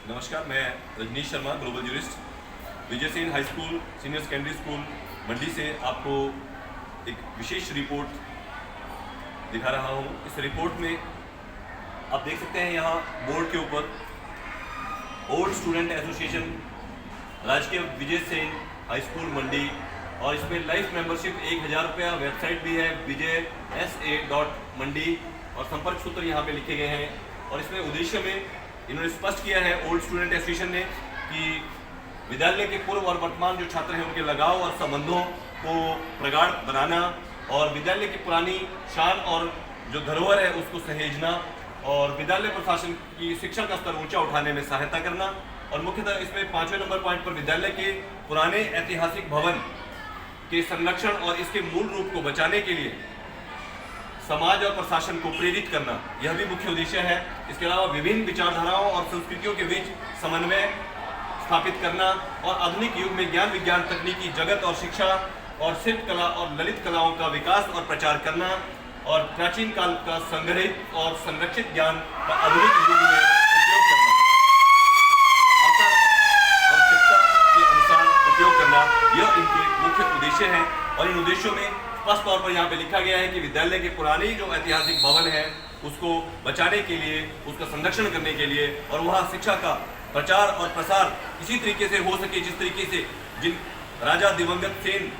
नमस्कार, मैं Rajneesh Sharma, global jurist, Vijay Sen high school senior secondary school Mandi से आपको एक विशेष रिपोर्ट दिखा रहा हूँ। इस रिपोर्ट में आप देख सकते हैं यहाँ बोर्ड के ऊपर ओल्ड स्टूडेंट एसोसिएशन राजकीय विजय सेन हाई स्कूल मंडी, और इसमें लाइफ मेंबरशिप 1000 रुपया, वेबसाइट भी है vijaysa.mandi और संपर्क सूत्र यहाँ पे लिखे गए हैं। और इसमें उद्देश्य में इन्होंने स्पष्ट किया है ओल्ड स्टूडेंट एसोसिएशन ने कि विद्यालय के पूर्व और वर्तमान जो छात्र हैं उनके लगाव और संबंधों को प्रगाढ़ बनाना, और विद्यालय की पुरानी शान और जो धरोहर है उसको सहेजना, और विद्यालय प्रशासन की शिक्षा का स्तर ऊंचा उठाने में सहायता करना। और मुख्यतः इसमें 5वें नंबर पॉइंट पर विद्यालय के पुराने ऐतिहासिक भवन के संरक्षण और इसके मूल रूप को बचाने के लिए समाज और प्रशासन को प्रेरित करना, यह भी मुख्य उद्देश्य है। इसके अलावा विभिन्न विचारधाराओं और संस्कृतियों के बीच समन्वय स्थापित करना, और आधुनिक युग में ज्ञान विज्ञान तकनीकी जगत और शिक्षा और शिल्प कला और ललित कलाओं का विकास और प्रचार करना, और प्राचीन काल का संग्रहित और संरक्षित ज्ञान का आधुनिक युग में उपयोग करना, आवश्यकता के अनुसार उपयोग करना, यह इनके मुख्य उद्देश्य हैं। और इन उद्देश्यों में स्पष्ट तौर पर यहाँ पे लिखा गया है कि विद्यालय के पुरानी जो ऐतिहासिक भवन है उसको बचाने के लिए, उसका संरक्षण करने के लिए, और वहाँ शिक्षा का प्रचार और प्रसार इसी तरीके से हो सके जिस तरीके से जिन राजा दिवंगत सेन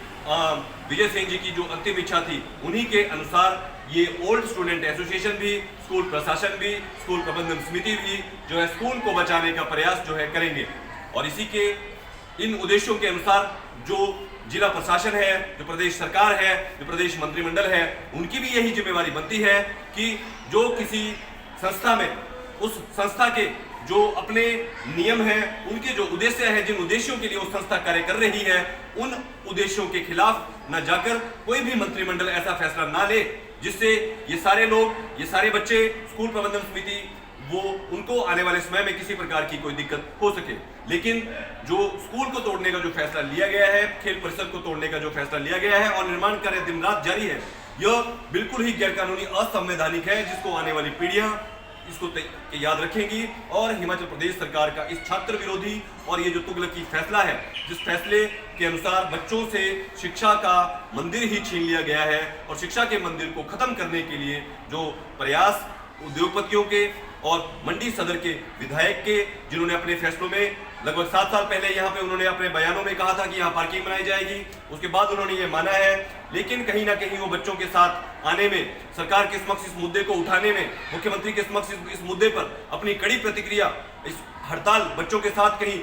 विजय सेन जी की जो अंतिम इच्छा थी, उन्हीं के अनुसार ये ओल्ड स्टूडेंट एसोसिएशन भी, स्कूल प्रशासन भी, स्कूल प्रबंधन समिति भी जो है स्कूल को बचाने का प्रयास जो है करेंगे। और इसी के इन उद्देश्यों के अनुसार जो जिला प्रशासन है, जो प्रदेश सरकार है, जो प्रदेश मंत्रिमंडल है, उनकी भी यही जिम्मेवारी बनती है कि जो किसी संस्था में, उस संस्था के जो अपने नियम हैं, उनके जो उद्देश्य हैं, जिन उद्देश्यों के लिए वो संस्था कार्य कर रही है, उन उद्देश्यों के खिलाफ न जाकर कोई भी मंत्रिमंडल ऐसा फैसला ना ले जिससे ये सारे लोग, ये सारे बच्चे, स्कूल प्रबंधन समिति, वो उनको आने वाले समय में किसी प्रकार की कोई दिक्कत हो सके। लेकिन जो स्कूल को तोड़ने का जो फैसला लिया गया है, खेल परिसर को तोड़ने का जो फैसला लिया गया है और निर्माण कार्य दिन रात जारी है, यह बिल्कुल ही गैरकानूनी, असंवैधानिक है, जिसको आने वाली पीढ़ियां इसको याद रखेंगी। और हिमाचल प्रदेश सरकार का इस छात्र विरोधी और ये जो तुगलकी फैसला है, जिस फैसले के अनुसार बच्चों से शिक्षा का मंदिर ही छीन लिया गया है, और शिक्षा के मंदिर को खत्म करने के लिए जो प्रयास उद्योगपतियों के और मंडी सदर के विधायक के, जिन्होंने अपने फैसलों में लगभग 7 साल पहले यहाँ पे उन्होंने अपने बयानों में कहा था कि यहाँ पार्किंग बनाई जाएगी, उसके बाद उन्होंने ये माना है, लेकिन कहीं ना कहीं वो बच्चों के साथ आने में, सरकार के समक्ष इस मुद्दे को उठाने में, मुख्यमंत्री के समक्ष इस मुद्दे पर अपनी कड़ी प्रतिक्रिया, इस हड़ताल, बच्चों के साथ कहीं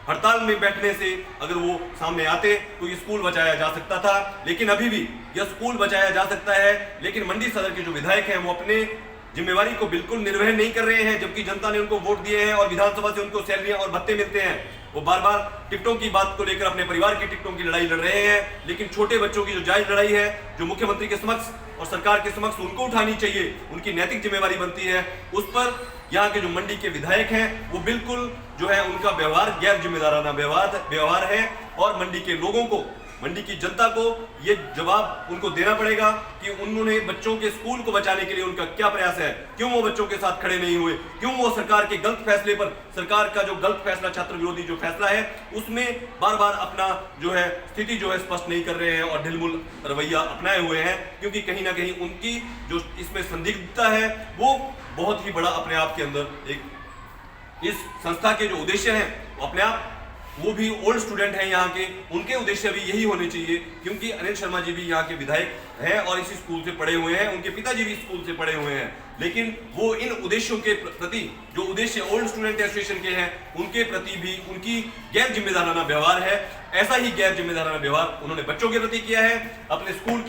हड़ताल में बैठने से अगर वो सामने आते तो ये स्कूल बचाया जा सकता था। लेकिन अभी भी यह स्कूल बचाया जा सकता है, लेकिन मंडी सदर के जो विधायक हैं वो अपने जिम्मेवारी को बिल्कुल निर्वहन नहीं कर रहे हैं, जबकि जनता ने उनको वोट दिए हैं और विधानसभा से उनको सैलरियां और भत्ते मिलते हैं। वो बार बार टिकटों की बात को लेकर अपने परिवार की टिकटों की लड़ाई लड़ रहे हैं, लेकिन छोटे बच्चों की जो जायज लड़ाई है, जो मुख्यमंत्री के समक्ष और सरकार के समक्ष उनको उठानी चाहिए, उनकी नैतिक जिम्मेवारी बनती है, उस पर यहाँ के जो मंडी के विधायक हैं वो बिल्कुल जो है उनका व्यवहार गैर जिम्मेदाराना व्यवहार है। और मंडी के लोगों को, मंडी की जनता को ये जवाब उनको देना पड़ेगा कि उन्होंने बच्चों के स्कूल को बचाने के लिए उनका क्या प्रयास है, क्यों वो बच्चों के साथ खड़े नहीं हुए, क्यों वो सरकार के गलत फैसले पर, सरकार का जो गलत फैसला, छात्र विरोधी जो फैसला है, उसमें बार बार अपना जो है स्थिति जो है स्पष्ट नहीं कर रहे हैं और ढिलमुल रवैया अपनाए हुए हैं। क्योंकि कहीं ना कहीं उनकी जो इसमें संदिग्धता है वो बहुत ही बड़ा अपने आप के अंदर एक, इस संस्था के जो उद्देश्य हैं वो अपने आप, वो भी ओल्ड स्टूडेंट हैं यहाँ के, उनके उद्देश्य भी यही होने चाहिए। क्योंकि अनिल शर्मा जी भी यहाँ के विधायक हैं और इसी स्कूल से पढ़े हुए हैं, उनके पिताजी भी स्कूल से पढ़े हुए हैं, लेकिन वो इन उद्देश्यों के प्रति, जो उद्देश्य ओल्ड स्टूडेंट एसोसिएशन के हैं, उनके प्रति भी उनकी गैर जिम्मेदाराना व्यवहार है। ऐसा ही गैर जिम्मेदाराना व्यवहार उन्होंने बच्चों के प्रति किया है, अपने स्कूल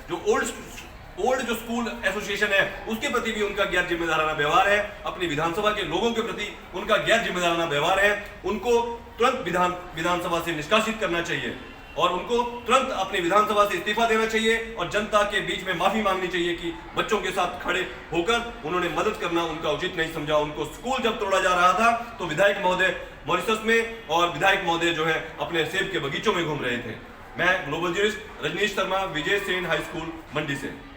जो ओल्ड जो स्कूल एसोसिएशन है उसके प्रति भी उनका गैर जिम्मेदाराना व्यवहार है, अपनी विधानसभा के लोगों के प्रति उनका गैर जिम्मेदाराना व्यवहार है। उनको तुरंत विधानसभा से निष्कासित करना चाहिए और उनको तुरंत अपनी विधानसभा से इस्तीफा देना चाहिए और जनता के बीच में माफी मांगनी चाहिए कि बच्चों के साथ खड़े होकर उन्होंने मदद करना उनका उचित नहीं समझा। उनको स्कूल जब तोड़ा जा रहा था तो विधायक महोदय मॉरिशस में और विधायक महोदय जो है अपने सेब के बगीचों में घूम रहे थे। मैं ग्लोबल जूरिस्ट रजनीश शर्मा, विजय सेन हाई स्कूल मंडी से।